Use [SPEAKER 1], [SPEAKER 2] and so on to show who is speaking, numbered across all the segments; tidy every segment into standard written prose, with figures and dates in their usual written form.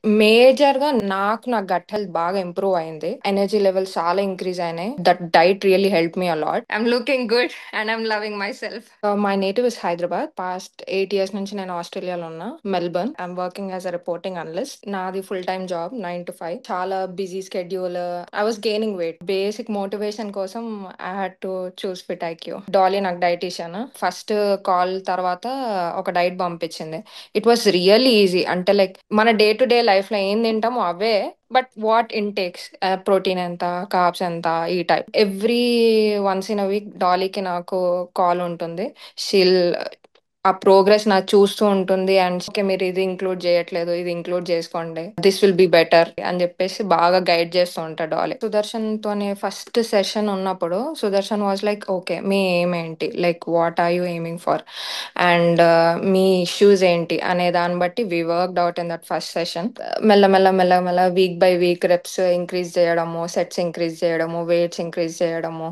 [SPEAKER 1] మేజర్‌గా నా gut health బాగా ఇంప్రూవ్ అయింది. ఎనర్జీ లెవెల్స్ చాలా ఇంక్రీజ్ అయినాయి. That diet really helped me a lot. I'm looking good and I'm loving myself. My native is Hyderabad. Past 8 years నుంచి నేను ఆస్ట్రేలియాలో ఉన్నా. Melbourne. I'm working as a reporting analyst. నాది full time job 9 to 5. చాలా busy schedule. I was gaining weight. Basic motivation కోసం I had to choose fit IQ. Dolly నాకు dietitian. First call తర్వాత ఒక డైట్ పంపించింది. It was really easy. అంటే like మన day to day life లో ఏం తింటామో అవే, బట్ వాట్ ఇంటేక్స్, ప్రోటీన్ ఎంత, కార్బ్స్ ఎంత, ఈ type. Every once in a week డాలీకి నాకు కాల్ ఉంటుంది. షీల్ ఆ ప్రోగ్రెస్ నాకు చూస్తూ ఉంటుంది అండ్ ఓకే మీరు ఇది ఇంక్లూడ్ చేయట్లేదు, ఇది ఇంక్లూడ్ చేసుకోండి, దిస్ విల్ బి బెటర్ అని చెప్పేసి బాగా గైడ్ చేస్తూ ఉంటాడు డాలీ. సుదర్శన్ తోని ఫస్ట్ సెషన్ ఉన్నప్పుడు సుదర్శన్ వాజ్ లైక్ ఓకే మీ ఎయిమ్ ఏంటి, like what are you aiming for and మీ ఇష్యూస్ ఏంటి అనే దాన్ని బట్టి we worked out in that first session. మెల్ల week by week reps increase చేయడము, సెట్స్ ఇంక్రీజ్ చేయడము, వెయిట్స్ ఇంక్రీజ్ చేయడము,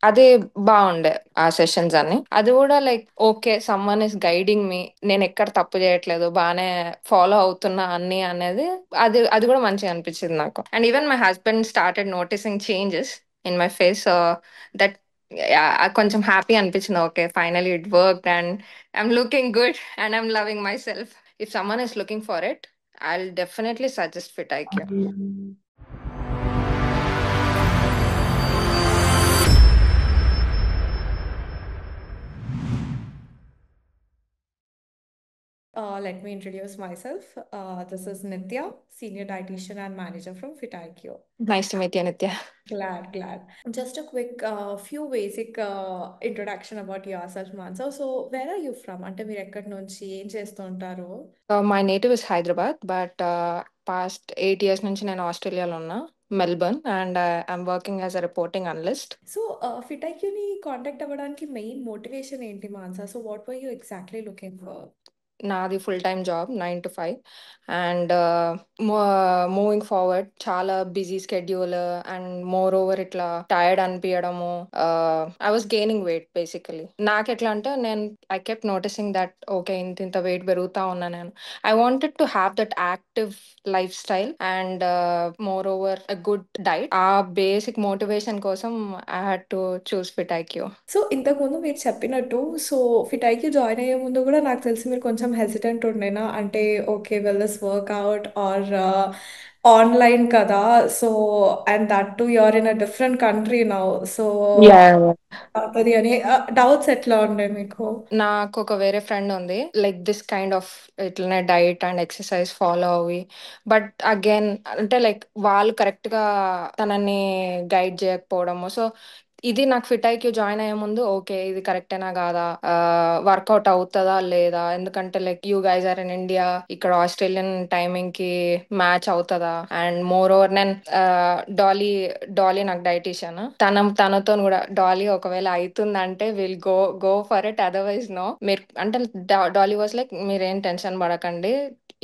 [SPEAKER 1] అది బాగుండే ఆ సెషన్స్ అన్ని. అది కూడా like okay someone is guiding me, నేను ఎక్కడ తప్పు చేయట్లేదు, బాగానే ఫాలో అవుతున్నా అన్ని అనేది, అది కూడా మంచిగా అనిపించింది నాకు. And even my husband started noticing changes in my face. That కొంచెం హ్యాపీ అనిపించింది. Okay finally it work and I'm looking good and I'm loving my self. If someone is looking for it, I'll definitely suggest Fit IQ.
[SPEAKER 2] Let me introduce myself. This is Nitya, Senior Dietitian and Manager from FitIQ.
[SPEAKER 1] Nice to meet you, Nitya.
[SPEAKER 2] Glad. Just a quick few basic introduction about yourself, Mansa. So, where are you from? అంటే మీరు ఎక్కడి నుంచి ఏం చేస్తూ ఉంటారు?
[SPEAKER 1] My native is Hyderabad, but past 8 years నుంచి నేను ఆస్ట్రేలియాలో ఉన్నా, Melbourne, and I'm working as a reporting analyst.
[SPEAKER 2] So ఫిటైక్యూని కాంటాక్ట్ అవ్వడానికి మెయిన్ మోటివేషన్ ఏంటి Mansa? So what were you exactly looking for?
[SPEAKER 1] నాది full time job 9 to 5 and moving forward చాలా busy schedule and more over ఇట్లా tired అనిపించడము. I was gaining weight basically. నాకు ఎట్లా అంటే నేను I kept noticing that okay ఇంత ఇంత వెయిట్ పెరుగుతా ఉన్నా నేను. I wanted to have that active life style and more over a good diet. ఆ బేసిక్ మోటివేషన్ కోసం I had to choose fit IQ.
[SPEAKER 2] So ఇంతకుముందు మీరు చెప్పినట్టు సో ఫిటైకి జాయిన్ అయ్యే ముందు కూడా నాకు తెలిసి మీరు కొంచెం హెసిటెంట్ ఉండేనా అంటే okay well this workout are online కదా so and that too you're in a different country now so
[SPEAKER 1] Yeah.
[SPEAKER 2] అవుతుంది అని డౌట్స్ ఎట్లా ఉండే మీకు?
[SPEAKER 1] నాకు ఒక వేరే ఫ్రెండ్ ఉంది లైక్ దిస్ కైండ్ ఆఫ్ ఇట్లనే డైట్ అండ్ ఎక్సర్సైజ్ ఫాలో అవి, బట్ అగైన్ అంటే లైక్ వాళ్ళు కరెక్ట్ గా తనని గైడ్ చేయకపోవడము. సో ఇది నాకు ఫిట్ ఐక్యూ జాయిన్ అయ్యే ముందు ఓకే ఇది కరెక్టేనా కాదా, వర్కౌట్ అవుతుందా లేదా, ఎందుకంటే like you guys are in India, ఇక్కడ ఆస్ట్రేలియన్ టైమింగ్ కి మ్యాచ్ అవుతుందా. అండ్ మోర్ ఓవర్ నేను డాలీ డాలీ నాకు డైటీషియన్, తనతో కూడా డాలీ ఒకవేళ అవుతుందంటే will go for it, otherwise no. మీరు అంటే డాలీ వాజ్ లైక్ మీరేం టెన్షన్ పడకండి,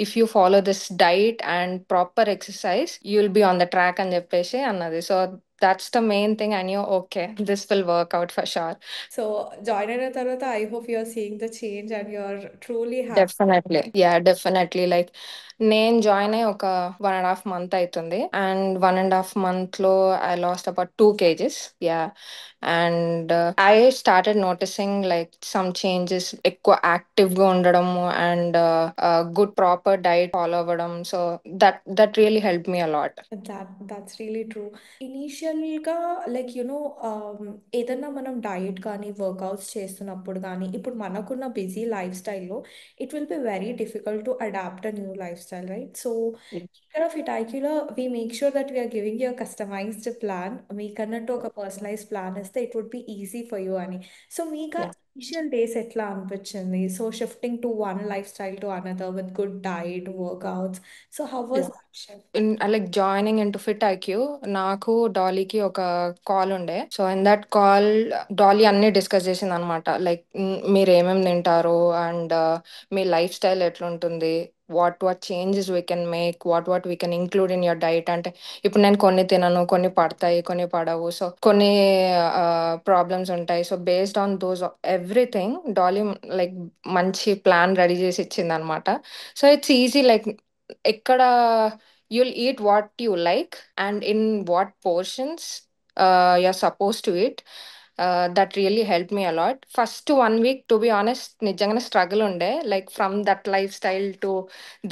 [SPEAKER 1] if you follow this diet and proper exercise you will be on the track అని చెప్పేసి అన్నది. So that's the main thing and you okay this will work out for sure.
[SPEAKER 2] So join అయిన తర్వాత I hope you are seeing the change and you are truly happy.
[SPEAKER 1] Definitely yeah definitely like నేను join అయ్యి ఒక 1.5 month అవుతుంది and 1.5 month లో I lost about 2 kgs. Yeah and I started noticing like some changes, ఎక్కువ active గా ఉండడము and good proper diet follow అవ్వడం. So that really help me a lot.
[SPEAKER 2] That's really true. ఇనీషియల్గా like you know ఏదన్నా మనం diet కానీ workouts చేస్తున్నప్పుడు కానీ ఇప్పుడు మనకున్న బిజీ లైఫ్ స్టైల్లో it will be very difficult to adapt a new life style right. So ఇక్కడ ఫిటాయిక్యూలో we make sure that we're giving you customized plan. మీకన్నట్టు ఒక పర్సనలైజ్ ప్లాన్ ఇస్తే it would be easy for you అని. So మీకు initial days ఎట్లా అనిపించింది? So shifting to one life style to another with good diet workouts. So how was that shift?
[SPEAKER 1] Like joining into Fit IQ, నాకు డాలీకి ఒక call ఉండే. So in that call Dolly అన్ని discuss చేసింది అనమాట. Like మీరు ఏమేమి తింటారు అండ్ మీ లైఫ్ స్టైల్ ఎట్లుంటుంది, what changes we can make, what we can include in your diet. అంటే ఇప్పుడు నేను కొన్ని తినను, కొన్ని పడతాయి, కొన్ని పడవు, సో కొన్ని ప్రాబ్లమ్స్ ఉంటాయి. So based on those everything Dolly like మంచి ప్లాన్ రెడీ చేసి ఇచ్చింది అనమాట. సో ఇట్స్ ఈజీ లైక్ ఎక్కడ you'll eat what you like and in what portions you're supposed to eat. That really helped me a lot. First 1 week, to be honest, నిజంగానే struggle ఉండే, like from that lifestyle to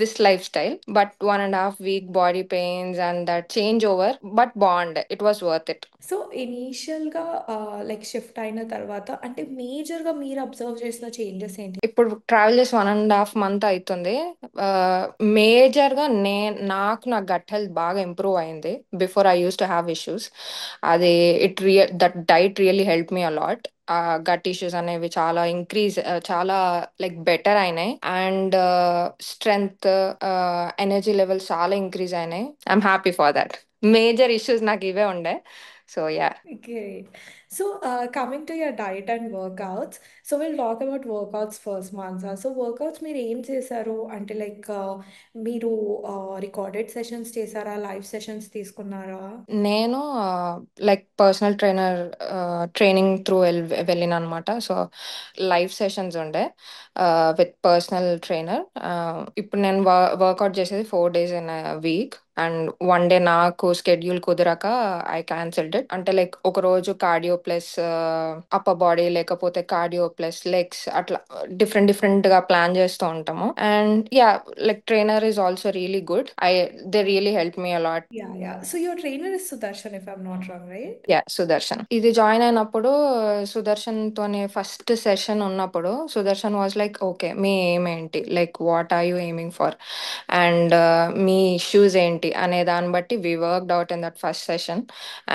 [SPEAKER 1] this lifestyle. But 1.5 week body pains and that changeover, but bond, it was worth it.
[SPEAKER 2] So ఇనీషియల్‌గా like shift అయిన తర్వాత అంటే మేజర్‌గా మీరు observe చేసిన changes ఏంటి?
[SPEAKER 1] ఇప్పుడు ట్రావెల్ చేసి 1.5 మంత్ అవుతుంది. మేజర్గా నాకు నా గట్ హెల్త్ బాగా ఇంప్రూవ్ అయింది. Before I use to have issues. అది that diet really help me a lot. ఆ గట్ ఇష్యూస్ అనేవి చాలా ఇంక్రీజ్, చాలా లైక్ బెటర్ అయినాయి. అండ్ స్ట్రెంగ్త్, ఎనర్జీ లెవెల్స్ చాలా ఇంక్రీజ్ అయినాయి. I'm happy for that. Major issues నాకు ఇవే ఉండే. So yeah.
[SPEAKER 2] Great. So, coming to your diet and workouts, so we'll talk about workouts first, Mansa. So, workouts మీరు ఏం చేశారు అంటే లైక్ మీరు రికార్డెడ్ సెషన్స్ చేశారా? లైవ్ సెషన్స్ తీసుకున్నారా?
[SPEAKER 1] నేను like personal trainer training through వెళ్ళిన అనమాట. సో లైవ్ సెషన్స్ ఉండే విత్ పర్సనల్ ట్రైనర్. ఇప్పుడు నేను వర్కౌట్ చేసేది 4 days in week. And 1 day నాకు స్కెడ్యూల్ కుదరక ఐ క్యాన్సిల్డ్ ఇట్. అంటే లైక్ ఒక రోజు కార్డియో ప్లస్ అప్పర్ బాడీ, లేకపోతే కార్డియో ప్లస్ లెగ్స్, అట్లా డిఫరెంట్ డిఫరెంట్ గా ప్లాన్ చేస్తూ ఉంటాము. And yeah, like trainer is also really good. They really help me allot.
[SPEAKER 2] Yeah, yeah. So your trainer is Sudarshan, if I'm not wrong, right?
[SPEAKER 1] Yeah, Sudarshan. ఇది join అయినప్పుడు సుదర్శన్ తోని first session ఉన్నప్పుడు Sudarshan was like, okay మీ aim ఏంటి, like what are you aiming for, and మీ issues ఏంటి అనే దాన్ని బట్టి we worked out in that first session.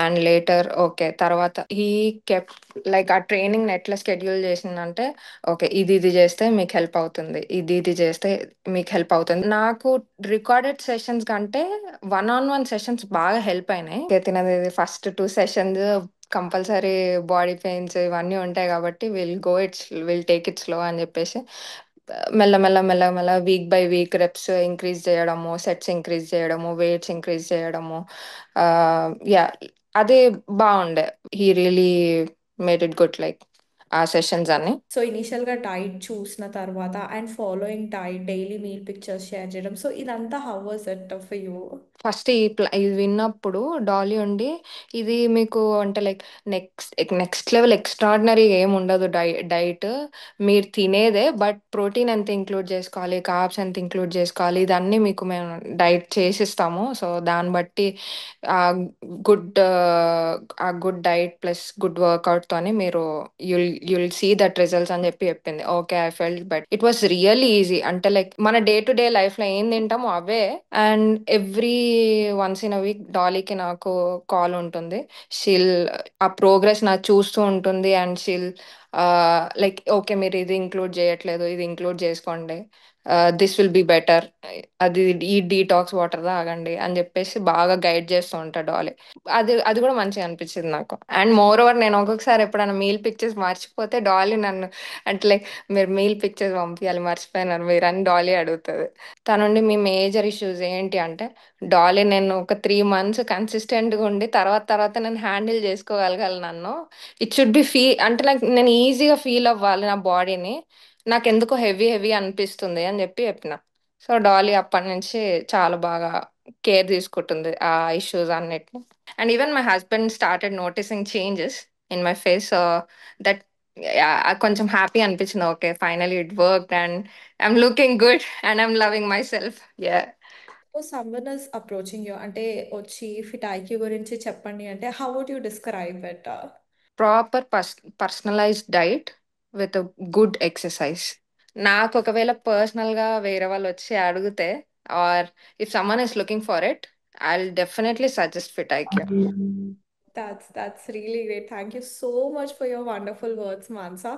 [SPEAKER 1] And later okay తర్వాత హీ కెప్ లైక్ ఆ ట్రైనింగ్ ఎట్లా షెడ్యూల్ చేసిందంటే, ఓకే ఇది ఇది చేస్తే మీకు హెల్ప్ అవుతుంది, ఇది ఇది చేస్తే మీకు హెల్ప్ అవుతుంది. నాకు రికార్డెడ్ సెషన్స్ కంటే 1-on-1 సెషన్స్ బాగా హెల్ప్ అయినాయి. తినది first 2 sessions compulsory body pains ఇవన్నీ ఉంటాయి కాబట్టి విల్ టేక్ ఇట్ స్లో అని చెప్పేసి మెల్ల week by week reps increase చేయడము, సెట్స్ ఇంక్రీజ్ చేయడము, వెయిట్స్ ఇంక్రీజ్ చేయడము. యా, అదే బాగుండే. He really made it good, like ఆ సెషన్స్ అన్ని.
[SPEAKER 2] సో ఇనీషియల్‌గా డైట్ చూసిన తర్వాత and following diet, daily meal pictures share చేయడం. సో ఇదంతా how was it for you?
[SPEAKER 1] First ఇది విన్నప్పుడు డాలీ ఉండి, ఇది మీకు అంటే లైక్ నెక్స్ట్ లెవెల్ ఎక్స్ట్రాడినరీ ఏమి ఉండదు డైట్, మీరు తినేదే, బట్ ప్రోటీన్ ఎంత ఇంక్లూడ్ చేసుకోవాలి, కార్బ్స్ ఎంత ఇంక్లూడ్ చేసుకోవాలి, ఇదన్నీ మీకు మేము డైట్ చేసిస్తాము. సో దాన్ని బట్టి ఆ good diet plus good workout తోని మీరు యుల్ సీ దట్ రిజల్ట్స్ అని చెప్పింది. Okay, I felt but it was really easy. అంటే లైక్ మన డే టు డే లైఫ్ లో ఏం తింటామో అవే. And every once in a week డాలీకి నాకు కాల్ ఉంటుంది. షీల్ ఆ ప్రోగ్రెస్ నాకు చూస్తూ ఉంటుంది. అండ్ షీల్ లైక్, ఓకే మీరు ఇది ఇంక్లూడ్ చేయట్లేదు, ఇది ఇంక్లూడ్ చేసుకోండి, దిస్ విల్ బి బెటర్, అది ఈ డీటాక్స్ వాటర్ తాగండి అని చెప్పేసి బాగా గైడ్ చేస్తూ ఉంటాడు డాలీ. అది కూడా మంచిగా అనిపించింది నాకు. అండ్ మోర్ ఓవర్ నేను ఒక్కొక్కసారి ఎప్పుడైనా మీల్ పిక్చర్స్ మర్చిపోతే డాలీ నన్ను అంటే లైక్, మీరు మీల్ పిక్చర్స్ పంపించాలి మర్చిపోయినారు మీరు అని డాలీ అడుగుతుంది. తనుండి మీ మేజర్ ఇష్యూస్ ఏంటి అంటే, డాలీ నేను ఒక 3 months కన్సిస్టెంట్గా ఉండి తర్వాత తర్వాత నేను హ్యాండిల్ చేసుకోగలగాలి నన్ను. ఇట్ షుడ్ బి అంటే లైక్ నేను ఈజీగా ఫీల్ అవ్వాలి నా బాడీని, నాకు ఎందుకో హెవీ హెవీ అనిపిస్తుంది అని చెప్పిన. సో డాలీ అప్పటి నుంచి చాలా బాగా కేర్ తీసుకుంటుంది ఆ ఇష్యూస్ అన్నిటిని. And even my husband started noticing changes in my face. That కొంచెం హ్యాపీ అనిపించింది. Okay, finally it work and I'm looking good and I'm loving myself. Yeah.
[SPEAKER 2] So someone is approaching you అంటే వచ్చి Fit IQ గురించి చెప్పండి అంటే how would you describe it?
[SPEAKER 1] Proper personalized diet with good exercise. నాకు ఒకవేళ పర్సనల్గా వేరే వాళ్ళు వచ్చి అడిగితే, or if someone is looking for it, I will definitely suggest Fit IQ.
[SPEAKER 2] That's really great. Thank you so much for your wonderful words, Mansa.